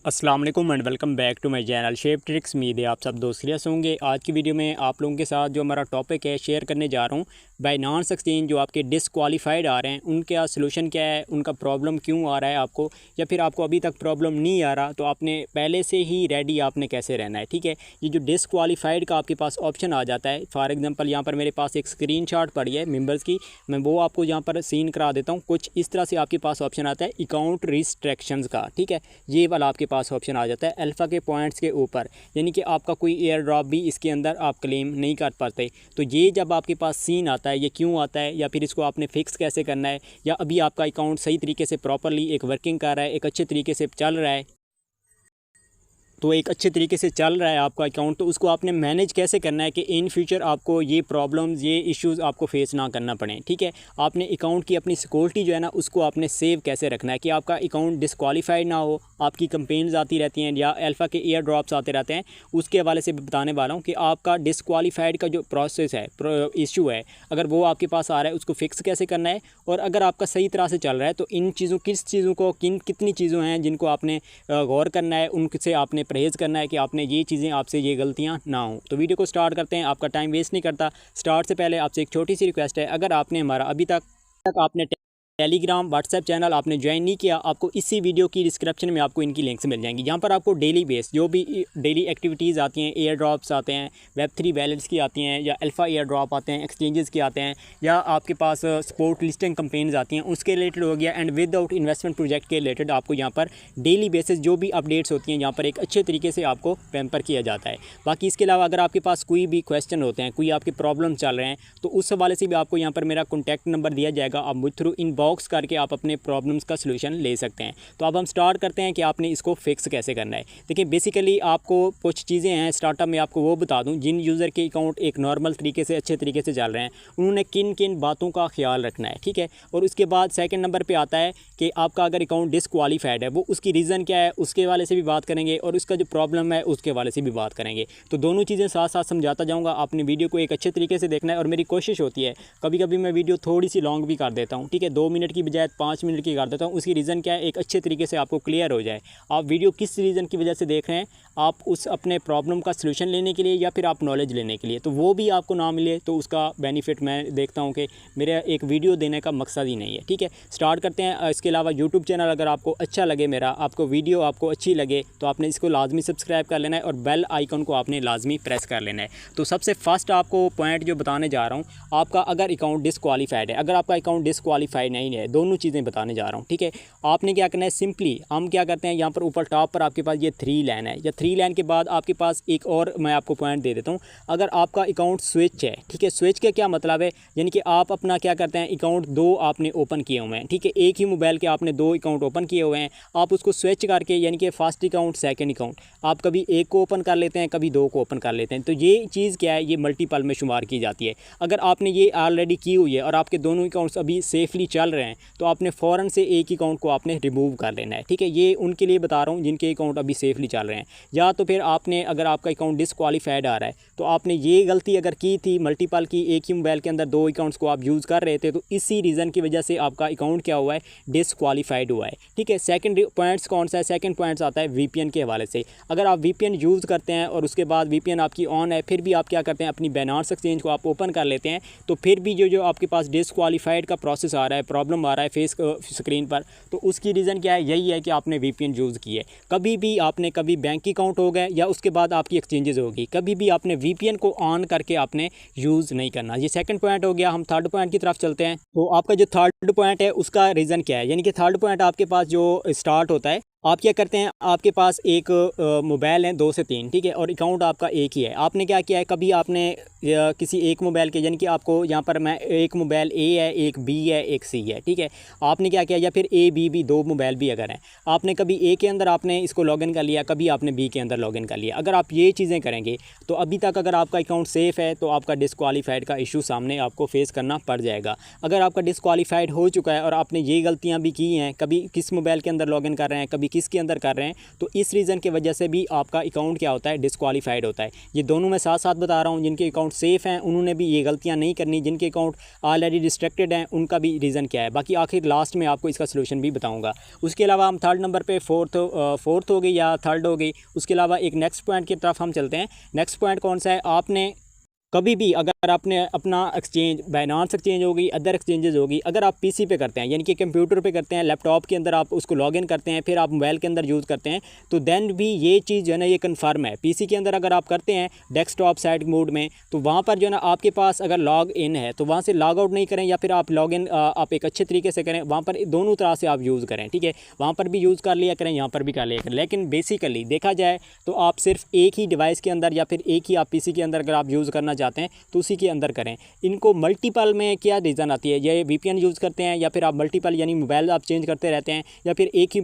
अस्सलाम वालेकुम and welcome back to my channel shape tricks. उम्मीद है आप सब दोस्त खैरियत होंगे। आज की वीडियो में आप लोगों के साथ जो हमारा टॉपिक है शेयर करने जा रहा हूँ। बाइनांस एक्सचेंज जो आपके डिसक्वालीफाइड आ रहे हैं उनका सलूशन क्या है, उनका प्रॉब्लम क्यों आ रहा है आपको, या फिर आपको अभी तक प्रॉब्लम नहीं आ रहा तो आपने पहले से ही रेडी आपने कैसे रहना है। ठीक है, ये जो डिसक्वालीफाइड का आपके पास ऑप्शन आ जाता है, फॉर एग्जाम्पल यहाँ पर मेरे पास एक स्क्रीनशॉट पड़ी है मेम्बर्स की, मैं वो आपको यहाँ पर सीन करा देता हूँ। कुछ इस तरह से आपके पास ऑप्शन आता है अकाउंट रिस्ट्रिक्शंस का। ठीक है, ये वाला आपके पास ऑप्शन आ जाता है अल्फ़ा के पॉइंट्स के ऊपर, यानी कि आपका कोई एयर ड्रॉप भी इसके अंदर आप क्लेम नहीं कर पाते। तो ये जब आपके पास सीन आता है, ये क्यों आता है, या फिर इसको आपने फिक्स कैसे करना है, या अभी आपका अकाउंट सही तरीके से प्रॉपरली एक वर्किंग कर रहा है, एक अच्छे तरीके से चल रहा है, तो एक अच्छे तरीके से चल रहा है आपका अकाउंट, तो उसको आपने मैनेज कैसे करना है कि इन फ्यूचर आपको ये प्रॉब्लम्स, ये इश्यूज़ आपको फेस ना करना पड़े। ठीक है, आपने अकाउंट की अपनी सिक्योरिटी जो है ना उसको आपने सेव कैसे रखना है कि आपका अकाउंट डिसक्वालीफाइड ना हो। आपकी कंप्लेंट्स आती रहती हैं या अल्फ़ा के एयर ड्रॉप्स आते रहते हैं, उसके हवाले से बताने वाला हूँ कि आपका डिसक्वालीफाइड का जो प्रोसेस है, इशू है, अगर वो आपके पास आ रहा है उसको फिक्स कैसे करना है। और अगर आपका सही तरह से चल रहा है तो इन चीज़ों, किस चीज़ों को, कितनी चीज़ों हैं जिनको आपने गौर करना है, उनसे आपने परहेज़ करना है कि आपने ये चीज़ें, आपसे ये गलतियां ना हो। तो वीडियो को स्टार्ट करते हैं, आपका टाइम वेस्ट नहीं करता। स्टार्ट से पहले आपसे एक छोटी सी रिक्वेस्ट है, अगर आपने हमारा अभी तक आपने टेलीग्राम व्हाट्सएप चैनल आपने ज्वाइन नहीं किया, आपको इसी वीडियो की डिस्क्रिप्शन में आपको इनकी लिंक्स मिल जाएंगी। यहाँ पर आपको डेली बेस जो भी डेली एक्टिविटीज़ आती हैं, एयर ड्रॉप्स आते हैं, वेब3 वैलेट्स की आती हैं, या अल्फ़ा एयर ड्रॉप आते हैं, एक्सचेंजेस के आते हैं, या आपके पास स्पोर्ट लिस्टिंग कंपेन्स आती हैं, उसके रिलेटेड हो गया, एंड विदाउट इन्वेस्टमेंट प्रोजेक्ट के रिलेटेड आपको यहाँ पर डेली बेसिस जो भी अपडेट्स होती हैं यहाँ पर एक अच्छे तरीके से आपको पैम्पर किया जाता है। बाकी इसके अलावा अगर आपके पास कोई भी क्वेश्चन होते हैं, कोई आपके प्रॉब्लम चल रहे हैं, तो उस हवाले से भी आपको यहाँ पर मेरा कॉन्टैक्ट नंबर दिया जाएगा, आप मुझ थ्रू इनबॉक्स करके आप अपने प्रॉब्लम्स का सलूशन ले सकते हैं। तो अब हम स्टार्ट करते हैं कि आपने इसको फिक्स कैसे करना है। देखिए, बेसिकली आपको कुछ चीज़ें हैं स्टार्टअप में, आपको वो बता दूं, जिन यूज़र के अकाउंट एक नॉर्मल तरीके से अच्छे तरीके से चल रहे हैं उन्होंने किन किन बातों का ख्याल रखना है। ठीक है, और उसके बाद सेकंड नंबर पे आता है कि आपका अगर अकाउंट डिसक्वालीफाइड है, वो उसकी रीज़न क्या है उसके वाले से भी बात करेंगे, और उसका जो प्रॉब्लम है उसके वाले से भी बात करेंगे। तो दोनों चीज़ें साथ साथ समझाता जाऊँगा। आपने वीडियो को एक अच्छे तरीके से देखना है, और मेरी कोशिश होती है कभी कभी मैं वीडियो थोड़ी सी लॉन्ग भी कर देता हूँ। ठीक है, 2 मिनट की बजाय 5 मिनट की कर देता हूँ। उसकी रीज़न क्या है, एक अच्छे तरीके से आपको क्लियर हो जाए आप वीडियो किस रीज़न की वजह से देख रहे हैं, आप उस अपने प्रॉब्लम का सलूशन लेने के लिए या फिर आप नॉलेज लेने के लिए। तो वो भी आपको ना मिले तो उसका बेनिफिट मैं देखता हूँ कि मेरा एक वीडियो देने का मकसद ही नहीं है। ठीक है, स्टार्ट करते हैं। इसके अलावा यूट्यूब चैनल अगर आपको अच्छा लगे, मेरा आपको वीडियो आपको अच्छी लगे, तो आपने इसको लाजमी सब्सक्राइब कर लेना है, और बेल आइकन को आपने लाजमी प्रेस कर लेना है। तो सबसे फर्स्ट आपको पॉइंट जो बताने जा रहा हूँ, आपका अगर अकाउंट डिसक्वालीफाइड है, अगर आपका अकाउंट डिसक्वालीफाइड नहीं है, दोनों चीज़ें बताने जा रहा हूँ। ठीक है, आपने क्या करना है, सिंपली हम क्या करते हैं, यहाँ पर ऊपर टॉप पर आपके पास ये 3 लाइन है, या 3 लाइन के बाद आपके पास एक और मैं आपको पॉइंट दे देता हूँ। अगर आपका अकाउंट स्विच है, ठीक है, स्विच का क्या मतलब है, यानी कि आप अपना क्या करते हैं, अकाउंट 2 आपने ओपन किए हुए हैं। ठीक है, एक ही मोबाइल के आपने 2 अकाउंट ओपन किए हुए हैं, आप उसको स्विच करके, यानी कि फर्स्ट अकाउंट सेकंड अकाउंट, आप कभी एक को ओपन कर लेते हैं, कभी 2 को ओपन कर लेते हैं। तो ये चीज़ क्या है, ये मल्टीपल में शुमार की जाती है। अगर आपने ये ऑलरेडी की हुई है और आपके दोनों अकाउंट्स अभी सेफली चल रहे हैं, तो आपने फ़ौरन से एक अकाउंट को आपने रिमूव कर लेना है। ठीक है, ये उनके लिए बता रहा हूँ जिनके अकाउंट अभी सेफली चल रहे हैं। या तो फिर आपने, अगर आपका अकाउंट डिसक्वालीफाइड आ रहा है, तो आपने ये गलती अगर की थी, मल्टीपल की, एक ही मोबाइल के अंदर 2 अकाउंट्स को आप यूज़ कर रहे थे, तो इसी रीज़न की वजह से आपका अकाउंट क्या हुआ है, डिसक्वालीफाइड हुआ है। ठीक है, सेकंड पॉइंट्स कौन सा है, सेकंड पॉइंट्स आता है वीपीएन के हवाले से। अगर आप वीपीएन यूज़ करते हैं और उसके बाद वीपीएन आपकी ऑन है, फिर भी आप क्या करते हैं, अपनी बाइनांस एक्सचेंज को आप ओपन कर लेते हैं, तो फिर भी जो आपके पास डिसक्वालीफाइड का प्रोसेस आ रहा है, प्रॉब्लम आ रहा है फेस स्क्रीन पर, तो उसकी रीज़न क्या है, यही है कि आपने वीपीएन यूज़ की है। कभी भी आपने, कभी बैंक अकाउंट हो गए या उसके बाद आपकी एक्सचेंजेस होगी, कभी भी आपने वीपीएन को ऑन करके आपने यूज़ नहीं करना। ये सेकंड पॉइंट हो गया। हम थर्ड पॉइंट की तरफ चलते हैं। तो आपका जो थर्ड पॉइंट है उसका रीज़न क्या है, यानी कि थर्ड पॉइंट आपके पास जो स्टार्ट होता है, आप क्या करते हैं, आपके पास एक मोबाइल है 2 से 3, ठीक है, और अकाउंट आपका एक ही है। आपने क्या किया है, कभी आपने किसी एक मोबाइल के, यानी कि आपको यहाँ पर मैं, एक मोबाइल ए है, एक बी है, एक सी है, ठीक है, आपने क्या किया, या फिर ए बी भी 2 मोबाइल भी अगर हैं, आपने कभी ए के अंदर आपने इसको लॉगिन कर लिया, कभी आपने बी के अंदर लॉगिन कर लिया। अगर आप ये चीज़ें करेंगे तो अभी तक अगर आपका अकाउंट सेफ़ है तो आपका डिसक्वालीफाइड का इशू सामने आपको फेस करना पड़ जाएगा। अगर आपका डिसक्वालीफाइड हो चुका है और आपने ये गलतियाँ भी की हैं, कभी किस मोबाइल के अंदर लॉगिन कर रहे हैं, कभी किसके अंदर कर रहे हैं, तो इस रीज़न की वजह से भी आपका अकाउंट क्या होता है, डिस्क्वालीफाइड होता है। ये दोनों मैं साथ साथ बता रहा हूँ। जिनके अकाउंट सेफ़ हैं उन्होंने भी ये गलतियाँ नहीं करनी, जिनके अकाउंट ऑलरेडी रिस्ट्रिक्टेड हैं उनका भी रीज़न क्या है। बाकी आखिर लास्ट में आपको इसका सोल्यूशन भी बताऊँगा। उसके अलावा हम थर्ड नंबर पर फोर्थ हो गई या थर्ड हो गई। उसके अलावा एक नेक्स्ट पॉइंट की तरफ हम चलते हैं। नेक्स्ट पॉइंट कौन सा है, आपने कभी भी अगर आपने अपना एक्सचेंज बाइनांस एक्सचेंज होगी, अदर एक्सचेंजेस होगी, अगर आप पीसी पे करते हैं यानी कि कंप्यूटर पे करते हैं, लैपटॉप के अंदर आप उसको लॉगिन करते हैं, फिर आप मोबाइल के अंदर यूज़ करते हैं, तो देन भी ये चीज़ जो है ना ये कन्फर्म है। पीसी के अंदर अगर आप करते हैं डेस्कटॉप साइड मोड में, तो वहाँ पर जो है ना आपके पास अगर लॉग इन है तो वहाँ से लॉग आउट नहीं करें, या फिर आप लॉग इन आप एक अच्छे तरीके से करें। वहाँ पर दोनों तरह से आप यूज़ करें, ठीक है। वहाँ पर भी यूज़ कर लिया करें, यहाँ पर भी कर लिया करें। लेकिन बेसिकली देखा जाए तो आप सिर्फ एक ही डिवाइस के अंदर या फिर एक ही आप पीसी के अंदर अगर आप यूज़ करना चाहते हैं तो उसी के अंदर करें। इनको मल्टीपल में क्या रीज़न आती है, ये वीपीएन यूज़ करते हैं या फिर आप मल्टीपल यानी मोबाइल आप चेंज करते रहते हैं, या फिर एक ही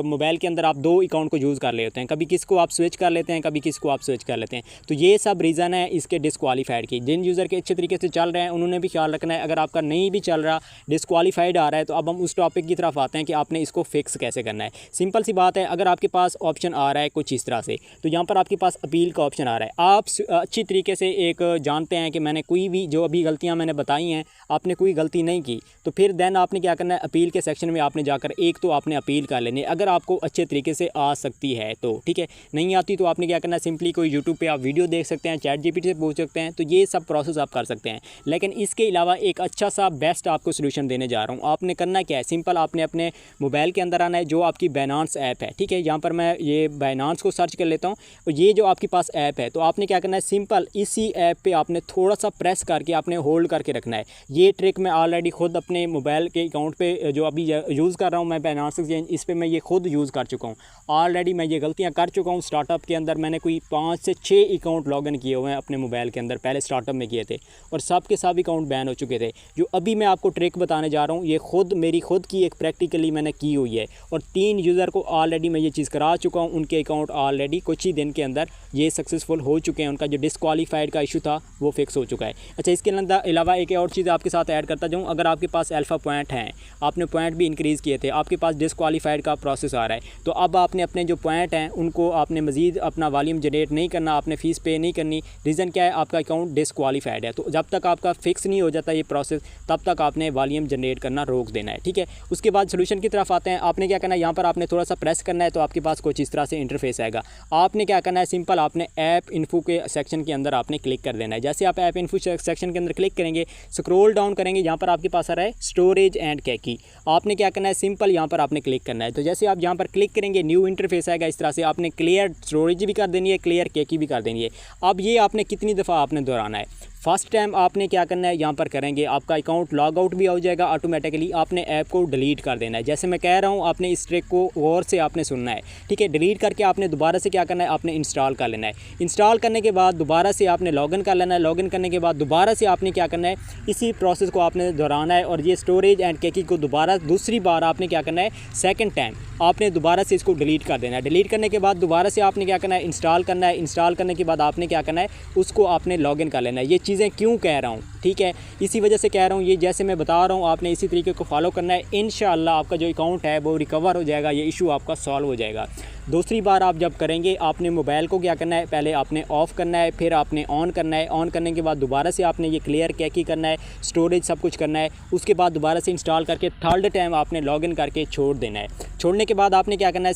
मोबाइल के अंदर आप दो अकाउंट को यूज़ कर लेते हैं, कभी किसको आप स्विच कर लेते हैं, कभी किसको आप स्विच कर लेते हैं। तो ये सब रीज़न है इसके डिस्क्वालीफाइड की। जिन यूज़र के अच्छे तरीके से चल रहे हैं उन्होंने भी ख्याल रखना है। अगर आपका नहीं भी चल रहा, डिस्क्वालीफाइड आ रहा है, तो अब हम उस टॉपिक की तरफ आते हैं कि आपने इसको फिक्स कैसे करना है। सिंपल सी बात है, अगर आपके पास ऑप्शन आ रहा है कुछ इस तरह से, तो यहाँ पर आपके पास अपील का ऑप्शन आ रहा है। आप अच्छी तरीके से एक जानते हैं कि मैंने कोई भी जो अभी गलतियां मैंने बताई हैं, आपने कोई गलती नहीं की, तो फिर देन आपने क्या करना है, अपील के सेक्शन में आपने जाकर एक तो आपने अपील कर लेनी है, अगर आपको अच्छे तरीके से आ सकती है तो, ठीक है। नहीं आती तो आपने क्या करना है, सिंपली कोई यूट्यूब पे आप वीडियो देख सकते हैं, चैट जीपीटी से पूछ सकते हैं, तो ये सब प्रोसेस आप कर सकते हैं। लेकिन इसके अलावा एक अच्छा सा बेस्ट आपको सोल्यूशन देने जा रहा हूँ। आपने करना क्या है, सिंपल आपने अपने मोबाइल के अंदर आना है, जो आपकी बाइनांस ऐप है, ठीक है। यहाँ पर मैं ये बाइनांस को सर्च कर लेता हूँ, और ये जो आपके पास ऐप है, तो आपने क्या करना है, सिंपल इसी ऐप पे आपने थोड़ा सा प्रेस करके आपने होल्ड करके रखना है। ये ट्रिक मैं ऑलरेडी खुद अपने मोबाइल के अकाउंट पे जो अभी यूज़ कर रहा हूँ मैं बाइनांस एक्सचेंज, इस पे मैं ये खुद यूज़ कर चुका हूँ। ऑलरेडी मैं ये गलतियाँ कर चुका हूँ। स्टार्टअप के अंदर मैंने कोई 5 से 6 अकाउंट लॉगिन किए हुए हैं अपने मोबाइल के अंदर, पहले स्टार्टअप में किए थे, और सब के सब अकाउंट बैन हो चुके थे। जो अभी मैं आपको ट्रिक बताने जा रहा हूँ, ये खुद मेरी खुद की एक प्रैक्टिकली मैंने की हुई है, और 3 यूज़र को ऑलरेडी मैं ये चीज़ करा चुका हूँ। उनके अकाउंट ऑलरेडी कुछ ही दिन के अंदर ये सक्सेसफुल हो चुके हैं, उनका जो डिस्क्वालीफाइड का इशू था वो फिक्स हो चुका है। अच्छा, इसके अलावा एक और चीज़ आपके साथ ऐड करता जाऊँ, अगर आपके पास अल्फ़ा पॉइंट हैं, आपने पॉइंट भी इंक्रीज़ किए थे, आपके पास डिस्क्वालीफाइड का प्रोसेस आ रहा है, तो अब आपने अपने जो पॉइंट हैं उनको आपने मज़ीद अपना वॉल्यूम जनरेट नहीं करना, आपने फ़ीस पे नहीं करनी। रीज़न क्या है, आपका अकाउंट डिस्क्वालीफाइड है। तो जब तक आपका फिक्स नहीं हो जाता ये प्रोसेस, तब तक आपने वॉल्यूम जनरेट करना रोक देना है, ठीक है। उसके बाद सोल्यूशन की तरफ आते हैं। आपने क्या करना है, यहाँ पर आपने थोड़ा सा प्रेस करना है, तो आपके पास कुछ इस तरह से इंटरफेस आएगा। आपने क्या करना है, सिंपल आपने ऐप इन्फो के सेक्शन के अंदर आपने क्लिक कर देना है। जैसे आप ऐप इन्फो सेक्शन के अंदर क्लिक करेंगे, स्क्रॉल डाउन करेंगे, यहाँ पर आपके पास आ रहा है स्टोरेज एंड कैकी। आपने क्या करना है, सिंपल यहाँ पर आपने क्लिक करना है। तो जैसे आप यहाँ पर क्लिक करेंगे, न्यू इंटरफेस आएगा इस तरह से। आपने क्लियर स्टोरेज भी कर देनी है, क्लियर कैकी भी कर देनी है। अब ये आपने कितनी दफ़ा आपने दोहराना है। फर्स्ट टाइम आपने क्या करना है, यहाँ पर करेंगे, आपका अकाउंट लॉग आउट भी हो जाएगा ऑटोमेटिकली। आपने ऐप को डिलीट कर देना है। जैसे मैं कह रहा हूँ, आपने इस ट्रिक को गौर से आपने सुनना है, ठीक है। डिलीट करके आपने दोबारा से क्या करना है, आपने इंस्टॉल कर लेना है। इंस्टॉल करने के बाद दोबारा से आपने लॉगिन कर लेना है। लॉगिन करने के बाद दोबारा से आपने क्या करना है, इसी प्रोसेस को आपने दोहराना है, और ये स्टोरेज एंड कैकी को दोबारा दूसरी बार आपने क्या करना है, सेकंड टाइम आपने दोबारा से इसको डिलीट कर देना है। डिलीट करने के बाद दोबारा से आपने क्या करना है, इंस्टॉल करना है। इंस्टॉल करने के बाद आपने क्या करना है, उसको आपने लॉगिन कर लेना है। ये चीज़ें क्यों कह रहा हूँ, ठीक है, इसी वजह से कह रहा हूँ। ये जैसे मैं बता रहा हूँ, आपने इसी तरीके को फॉलो करना है। इंशाअल्लाह आपका जो अकाउंट है वो रिकवर हो जाएगा, ये इशू आपका सॉल्व हो जाएगा। दूसरी बार आप जब करेंगे, आपने मोबाइल को क्या करना है, पहले आपने ऑफ़ करना है, फिर आपने ऑन करना है। ऑन करने के बाद दोबारा से आपने ये क्लियर कैकी करना है, स्टोरेज सब कुछ करना है। उसके बाद दोबारा से इंस्टॉल करके थर्ड टाइम आपने लॉगिन करके छोड़ देना है। छोड़ने के बाद आपने क्या करना है,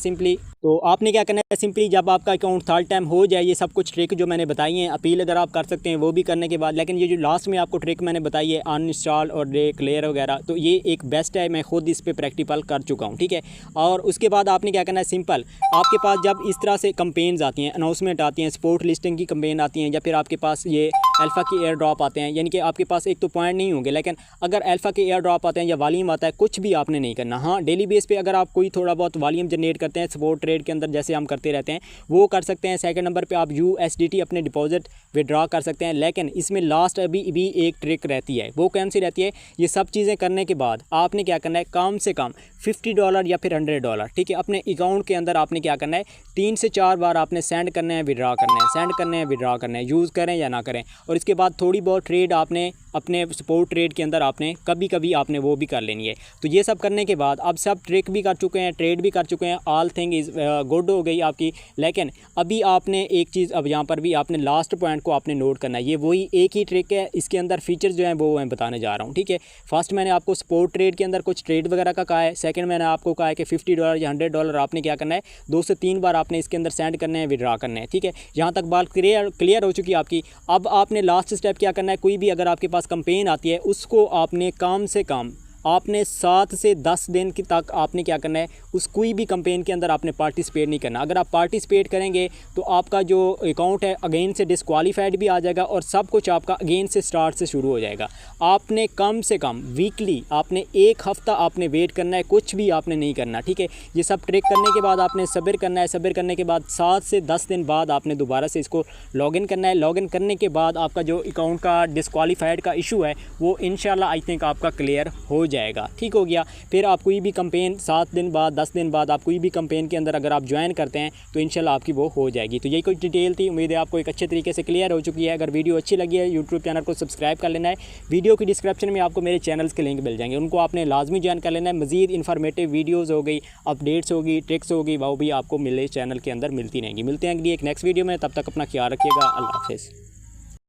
सिंपली जब आपका अकाउंट थर्ड टाइम हो जाए, ये सब कुछ ट्रिक जो मैंने बताई हैं, अपील अगर आप कर सकते हैं वो भी करने के बाद, लेकिन ये जो लास्ट में आपको ट्रिक मैंने बताई है अनइंस्टॉल और क्लियर वगैरह, तो ये एक बेस्ट है। मैं खुद इस पर प्रैक्टिकल कर चुका हूँ, ठीक है। और उसके बाद आपने क्या करना है, सिंपल आपके पास जब इस तरह से कंपेन्स आती हैं, अनाउंसमेंट आती हैं, स्पोर्ट लिस्टिंग की कंपेन आती हैं, या फिर आपके पास ये अल्फ़ा के एयर ड्रॉप आते हैं, यानी कि आपके पास एक तो पॉइंट नहीं होंगे, लेकिन अगर अल्फ़ा के एयर ड्रॉप आते हैं या वॉल्यूम आता है, कुछ भी आपने नहीं करना। हाँ, डेली बेस पे अगर आप कोई थोड़ा बहुत वॉल्यूम जनरेट करते हैं स्पोर्ट ट्रेड के अंदर, जैसे हम करते रहते हैं, वो कर सकते हैं। सेकंड नंबर पे आप USDT अपने डिपॉजिट विड्रॉ कर सकते हैं। लेकिन इसमें लास्ट अभी भी एक ट्रिक रहती है। वो कौन सी रहती है, ये सब चीज़ें करने के बाद आपने क्या करना है, कम से कम $50 या फिर $100, ठीक है, अपने अकाउंट के अंदर आपने क्या करना है, 3 से 4 बार आपने सेंड करने हैं, विड्रॉ करने हैं, सेंड करने हैं, विड्रॉ करने हैं, यूज़ करें या ना करें। और इसके बाद थोड़ी बहुत ट्रेड आपने अपने सपोर्ट ट्रेड के अंदर आपने कभी कभी आपने वो भी कर लेनी है। तो ये सब करने के बाद अब सब ट्रिक भी कर चुके हैं, ट्रेड भी कर चुके हैं, ऑल थिंग इज़ गुड हो गई आपकी। लेकिन अभी आपने एक चीज़, अब यहाँ पर भी आपने लास्ट पॉइंट को आपने नोट करना है। ये वही एक ही ट्रिक है, इसके अंदर फीचर्स जो हैं वो मैं बताने जा रहा हूँ, ठीक है। फर्स्ट मैंने आपको सपोर्ट ट्रेड के अंदर कुछ ट्रेड वगैरह का कहा है। सेकंड मैंने आपको कहा है कि $50 या $100 आपने क्या करना है, 2 से 3 बार आपने इसके अंदर सेंड करने हैं, विड्रॉ करने हैं, ठीक है। यहाँ तक बात क्लियर हो चुकी है आपकी। अब आपने लास्ट स्टेप क्या करना है, कोई भी अगर आपके पास कैंपेन आती है उसको आपने कम से कम आपने 7 से 10 दिन की तक आपने क्या करना है, उस कोई भी कैंपेन के अंदर आपने पार्टिसिपेट नहीं करना। अगर आप पार्टिसिपेट करेंगे तो आपका जो अकाउंट है अगेन से डिस्क्वालीफाइड भी आ जाएगा और सब कुछ आपका अगेन से स्टार्ट से शुरू हो जाएगा। आपने कम से कम वीकली आपने 1 हफ़्ता आपने वेट करना है, कुछ भी आपने नहीं करना, ठीक है। ये सब ट्रिक करने के बाद आपने सब्र करना है। सब्र करने के बाद 7 से 10 दिन बाद आपने दोबारा से इसको लॉगिन करना है। लॉगिन करने के बाद आपका जो अकाउंट का डिस्क्वालीफाइड का इशू है वो इंशाल्लाह आई थिंक आपका क्लियर हो जाएगा, ठीक हो गया। फिर आप कोई भी कैंपेन 7 दिन बाद 10 दिन बाद आप कोई भी कैंपेन के अंदर अगर आप ज्वाइन करते हैं तो इंशाल्लाह आपकी वो हो जाएगी। तो यही कुछ डिटेल थी, उम्मीद है आपको एक अच्छे तरीके से क्लियर हो चुकी है। अगर वीडियो अच्छी लगी है यूट्यूब चैनल को सब्सक्राइब कर लेना है। वीडियो की डिस्क्रिप्शन में आपको मेरे चैनल्स के लिंक मिल जाएंगे, उनको आपने लाजमी ज्वाइन कर लेना है। मज़ीद इन्फॉर्मेटिव वीडियोज़ हो गई, अपडेट्स होगी, ट्रिक्स होगी, वो भी आपको मेरे चैनल के अंदर मिलती रहेंगी। मिलते हैं अगली एक नेक्स्ट वीडियो में, तब तक अपना ख्याल रखिएगा। अल्लाह हाफ़िज़।